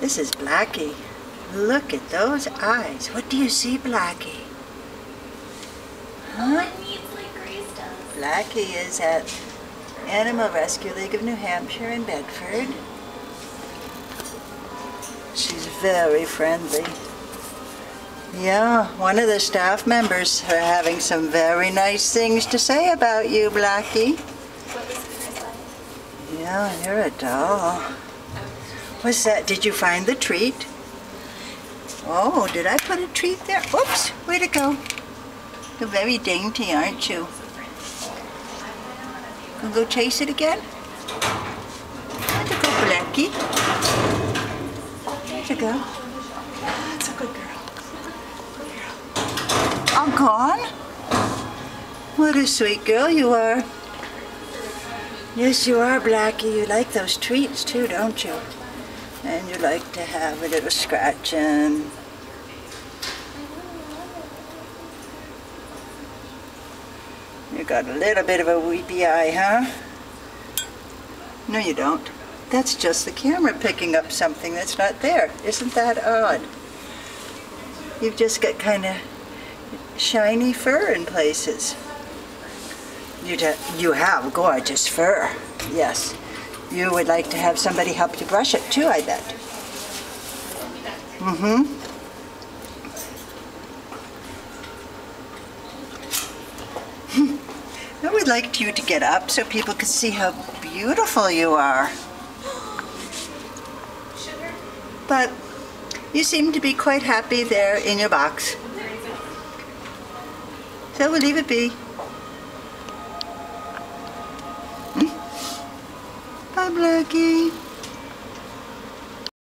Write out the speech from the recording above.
This is Blackie. Look at those eyes. What do you see, Blackie? Huh? It needs like Grace does. Blackie is at Animal Rescue League of New Hampshire in Bedford. She's very friendly. Yeah, one of the staff members are having some very nice things to say about you, Blackie. What was Grace like? Yeah, you're a doll. What's that? Did you find the treat? Oh, did I put a treat there? Oops, way to go. You're very dainty, aren't you? Gonna go chase it again? There you go, Blackie. There you go. That's a good girl. Good girl. All gone? What a sweet girl you are. Yes, you are, Blackie. You like those treats too, don't you? And you like to have a little scratching. You got a little bit of a weepy eye, huh? No, you don't. That's just the camera picking up something that's not there. Isn't that odd? You've just got kind of shiny fur in places. You have gorgeous fur, yes. You would like to have somebody help you brush it too, I bet. Mm-hmm. I would like you to get up so people could see how beautiful you are. But you seem to be quite happy there in your box. So we'll leave it be. Bye, Blackie.